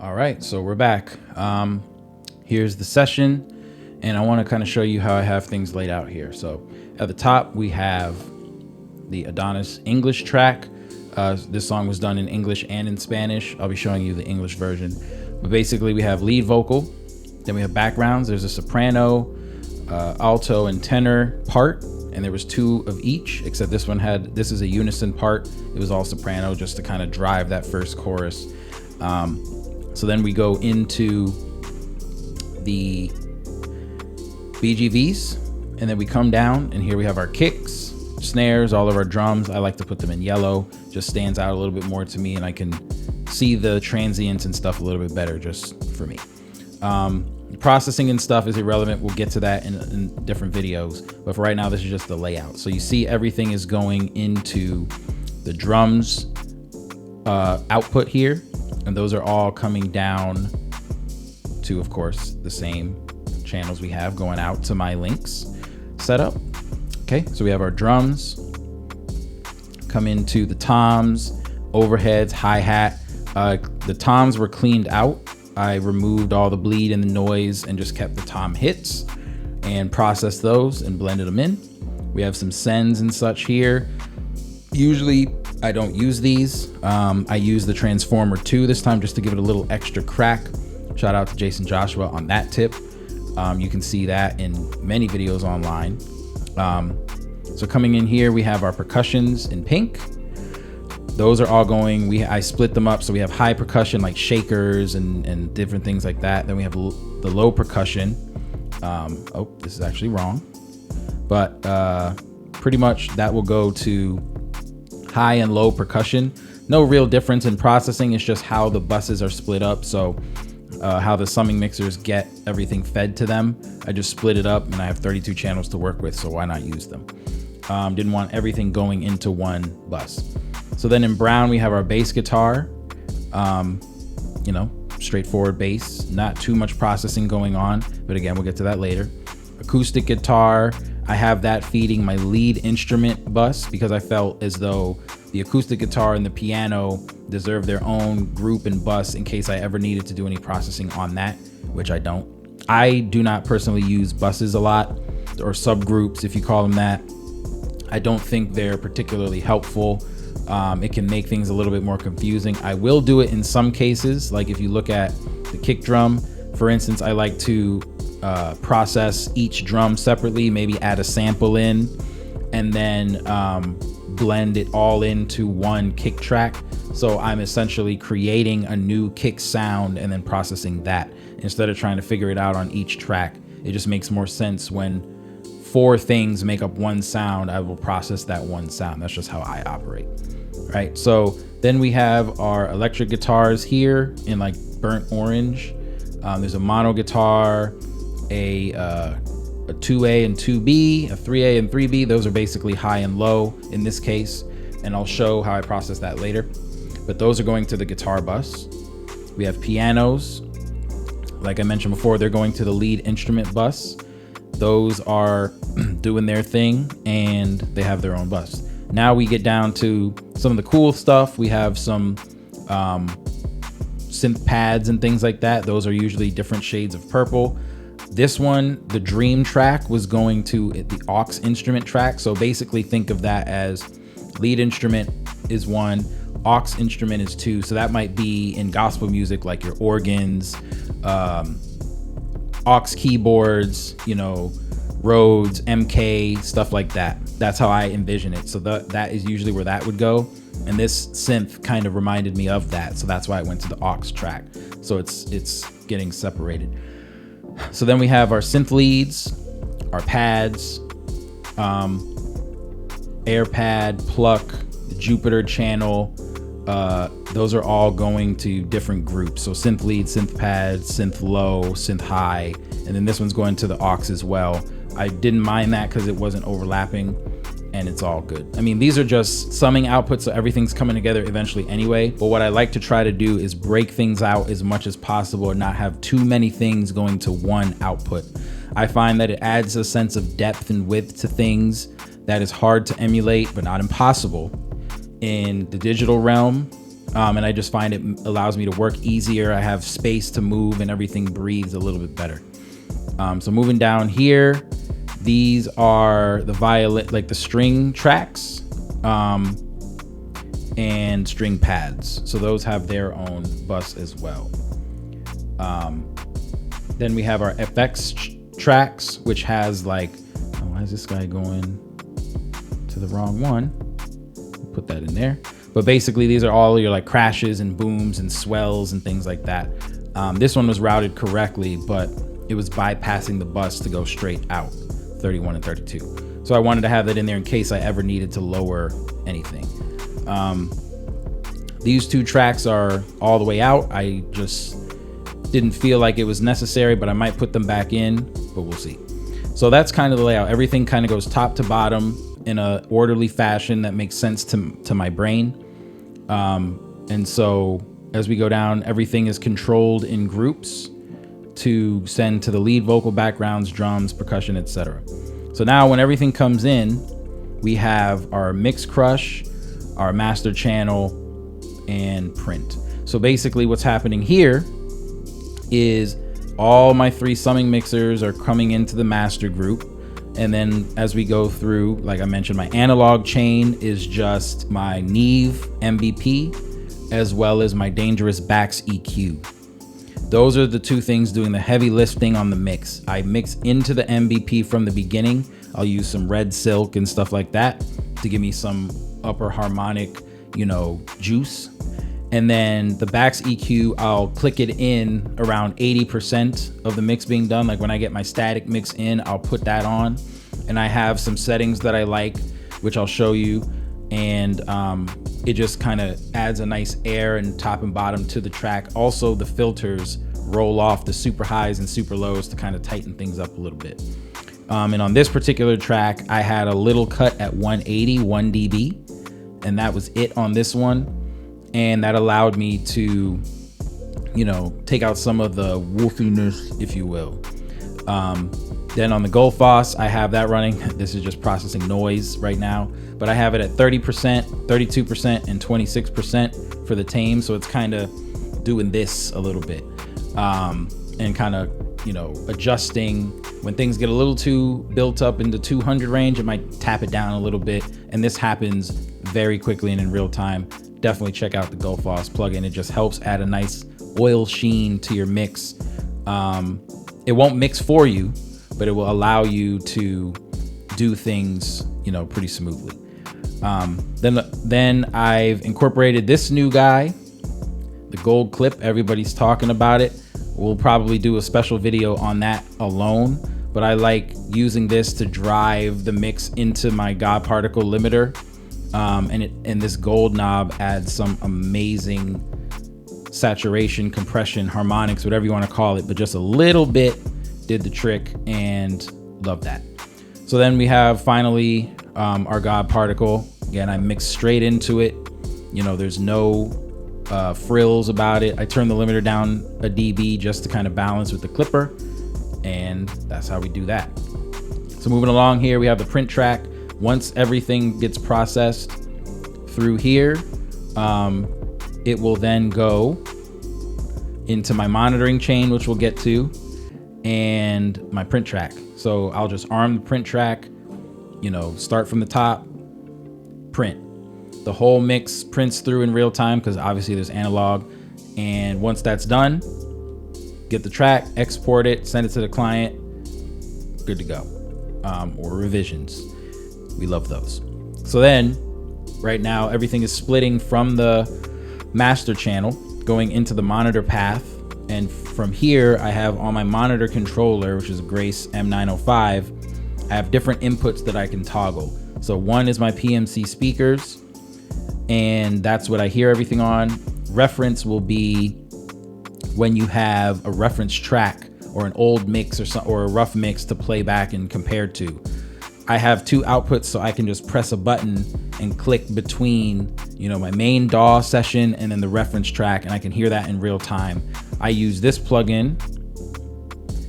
All right, so we're back. Here's the session, and I want to kind of show you how I have things laid out here. So at the top, we have the Adonis English track. This song was done in English and in Spanish. I'll be showing you the English version. But basically, we have lead vocal, then we have backgrounds. There's a soprano, alto, and tenor part, and there was 2 of each, except this is a unison part. It was all soprano just to kind of drive that first chorus. So then we go into the BGVs, and then we come down, and here we have our kicks, snares, all of our drums. I like to put them in yellow, just stands out a little bit more to me, and I can see the transients and stuff a little bit better just for me. Processing and stuff is irrelevant. We'll get to that in different videos, but for right now, this is just the layout. So you see everything is going into the drums output here, and those are all coming down to, of course, the same channels we have going out to my links setup. Okay, so we have our drums come into the toms, overheads, hi-hat. The toms were cleaned out. I removed all the bleed and the noise and just kept the tom hits and processed those and blended them in. We have some sends and such here. Usually I don't use these. I use the Transformer 2 this time just to give it a little extra crack. Shout out to Jason Joshua on that tip. You can see that in many videos online. So coming in here, we have our percussions in pink. Those are all going, I split them up. So we have high percussion like shakers and different things like that. Then we have the low percussion. Oh, this is actually wrong. But pretty much that will go to high and low percussion. No real difference in processing. It's just how the buses are split up. So how the summing mixers get everything fed to them. I just split it up, and I have 32 channels to work with, so why not use them? Didn't want everything going into one bus. So then in brown, we have our bass guitar. Straightforward bass, not too much processing going on, but again, we'll get to that later. Acoustic guitar, I have that feeding my lead instrument bus because I felt as though the acoustic guitar and the piano deserve their own group and bus in case I ever needed to do any processing on that, which I don't. I do not personally use buses a lot, or subgroups if you call them that. I don't think they're particularly helpful. It can make things a little bit more confusing. I will do it in some cases, like if you look at the kick drum, for instance, I like to process each drum separately, maybe add a sample in, and then blend it all into one kick track. So I'm essentially creating a new kick sound and then processing that instead of trying to figure it out on each track. It just makes more sense when 4 things make up one sound. I will process that one sound. That's just how I operate. Right. So then we have our electric guitars here in like burnt orange. There's a mono guitar, a 2A and 2B, a 3A and 3B. Those are basically high and low in this case, and I'll show how I process that later. But those are going to the guitar bus. We have pianos. Like I mentioned before, they're going to the lead instrument bus. Those are doing their thing, and they have their own bus. Now we get down to some of the cool stuff. We have some synth pads and things like that. Those are usually different shades of purple. This one, the Dream track, was going to the aux instrument track. So basically think of that as lead instrument is 1, aux instrument is 2. So that might be in gospel music, like your organs, aux keyboards, Rhodes, MK, stuff like that. That's how I envision it. So that is usually where that would go. And this synth kind of reminded me of that. So that's why I went to the aux track. So it's getting separated. So then we have our synth leads, our pads, air pad, pluck, the Jupiter channel. Those are all going to different groups. So synth lead, synth pad, synth low, synth high. And then this one's going to the aux as well. I didn't mind that because it wasn't overlapping, and it's all good. I mean, these are just summing outputs, so everything's coming together eventually anyway. But what I like to try to do is break things out as much as possible and not have too many things going to one output. I find that it adds a sense of depth and width to things that is hard to emulate, but not impossible in the digital realm. And I just find it allows me to work easier. I have space to move and everything breathes a little bit better. So moving down here, these are the violin, like the string tracks, and string pads. So those have their own bus as well. Then we have our FX tracks, which has like, oh, why is this guy going to the wrong one? Put that in there. But basically these are all your like crashes and booms and swells and things like that. This one was routed correctly, but it was bypassing the bus to go straight out, 31 and 32. So I wanted to have that in there in case I ever needed to lower anything. These two tracks are all the way out. I just didn't feel like it was necessary, but I might put them back in, but we'll see. So that's kind of the layout. Everything kind of goes top to bottom in a orderly fashion that makes sense to my brain. And so as we go down, everything is controlled in groups to send to the lead vocal, backgrounds, drums, percussion, etc. So now when everything comes in, we have our mix crush, our master channel, and print. So basically what's happening here is all my 3 summing mixers are coming into the master group. And then as we go through, like I mentioned, my analog chain is just my Neve MVP, as well as my Dangerous Backs EQ. Those are the 2 things doing the heavy lifting on the mix. I mix into the MVP from the beginning. I'll use some red silk and stuff like that to give me some upper harmonic, juice. And then the Backs EQ, I'll click it in around 80% of the mix being done. Like when I get my static mix in, I'll put that on. And I have some settings that I like, which I'll show you. And it just kind of adds a nice air and top and bottom to the track. Also, the filters roll off the super highs and super lows to kind of tighten things up a little bit. And on this particular track, I had a little cut at 180, 1 dB. And that was it on this one. And that allowed me to, take out some of the wolfiness, if you will. Then on the Goldfoss, I have that running. This is just processing noise right now, but I have it at 30%, 32%, and 26% for the tame. So it's kind of doing this a little bit, and kind of, adjusting. When things get a little too built up in the 200 range, it might tap it down a little bit. And this happens very quickly and in real time. Definitely check out the Goldfoss plugin. It just helps add a nice oil sheen to your mix. It won't mix for you, but it will allow you to do things, pretty smoothly. Then I've incorporated this new guy, the gold clip. Everybody's talking about it. We'll probably do a special video on that alone, but I like using this to drive the mix into my God particle limiter. And this gold knob adds some amazing saturation, compression, harmonics, whatever you want to call it, but just a little bit did the trick, and love that. So then we have finally our God particle. Again, I mix straight into it. There's no frills about it. I turn the limiter down a dB just to kind of balance with the clipper, and that's how we do that. So moving along here, we have the print track. Once everything gets processed through here, it will then go into my monitoring chain, which we'll get to, and my print track. So I'll just arm the print track, start from the top, print. The whole mix prints through in real time because obviously there's analog. And once that's done, get the track, export it, send it to the client, good to go. Or revisions. We love those. So then right now everything is splitting from the master channel going into the monitor path. And from here I have on my monitor controller, which is Grace M905, I have different inputs that I can toggle. So one is my PMC speakers, and that's what I hear everything on. Reference will be when you have a reference track or an old mix or a rough mix to play back and compare to. I have 2 outputs, so I can just press a button and click between, my main DAW session and then the reference track, and I can hear that in real time. I use this plugin,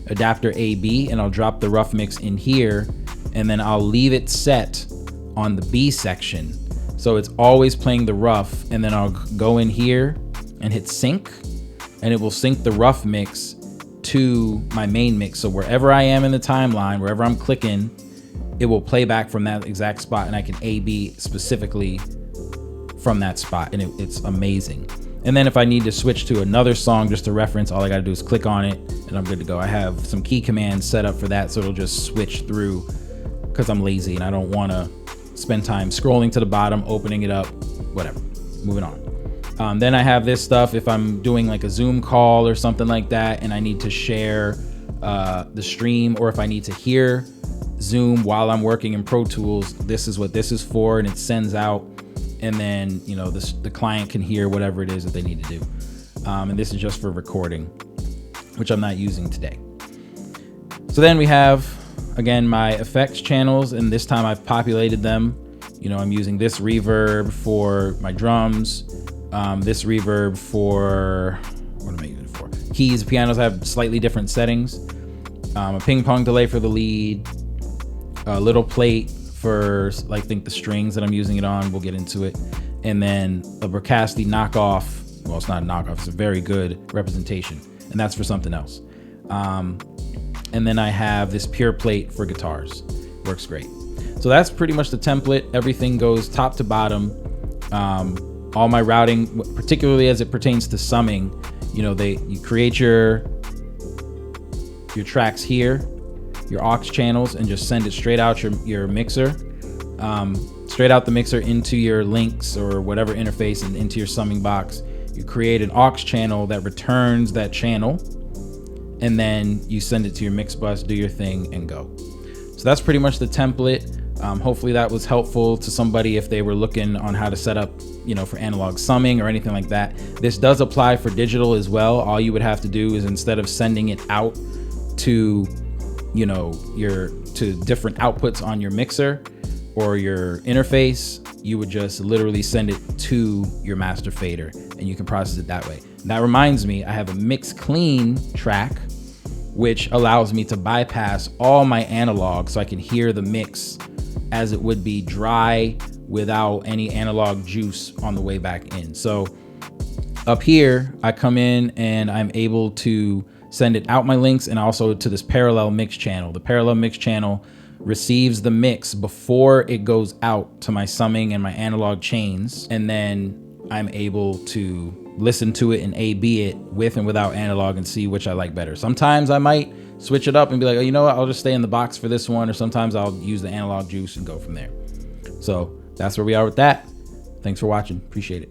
Adapter AB, and I'll drop the rough mix in here, and then I'll leave it set on the B section. So it's always playing the rough, and then I'll go in here and hit sync, and it will sync the rough mix to my main mix. So wherever I am in the timeline, wherever I'm clicking, it will play back from that exact spot, and I can A/B specifically from that spot, and it's amazing. And then if I need to switch to another song just to reference, all I gotta do is click on it and I'm good to go. I have some key commands set up for that, so it'll just switch through because I'm lazy and I don't wanna spend time scrolling to the bottom, opening it up, whatever, moving on. Then I have this stuff if I'm doing like a Zoom call or something like that and I need to share the stream, or if I need to hear Zoom while I'm working in Pro Tools, this is what this is for, and it sends out, and then, you know, the client can hear whatever it is that they need to do. And this is just for recording, which I'm not using today. So then we have, again, my effects channels, and this time I've populated them. You know, I'm using this reverb for my drums, this reverb for, what am I using for? Keys, pianos have slightly different settings. A ping pong delay for the lead, a little plate for, I think, the strings that I'm using it on. We'll get into it. And then a Bricasti knockoff. Well, it's not a knockoff. It's a very good representation. And that's for something else. And then I have this pure plate for guitars. Works great. So that's pretty much the template. Everything goes top to bottom. All my routing, particularly as it pertains to summing, you know, you create your tracks here, your aux channels, and just send it straight out your mixer, straight out the mixer into your links or whatever interface and into your summing box. You create an aux channel that returns that channel, and then you send it to your mix bus, do your thing, and go. So that's pretty much the template. Hopefully that was helpful to somebody if they were looking on how to set up, you know, for analog summing or anything like that. This does apply for digital as well. All you would have to do is, instead of sending it out to, you know, to different outputs on your mixer or your interface, you would just literally send it to your master fader and you can process it that way. And that reminds me, I have a mix clean track, which allows me to bypass all my analog so I can hear the mix as it would be dry without any analog juice on the way back in. So up here, I come in and I'm able to send it out my links and also to this parallel mix channel. The parallel mix channel receives the mix before it goes out to my summing and my analog chains, and then I'm able to listen to it and A/B it with and without analog and see which I like better. Sometimes I might switch it up and be like, oh, you know what, I'll just stay in the box for this one, or sometimes I'll use the analog juice and go from there. So that's where we are with that. Thanks for watching. Appreciate it.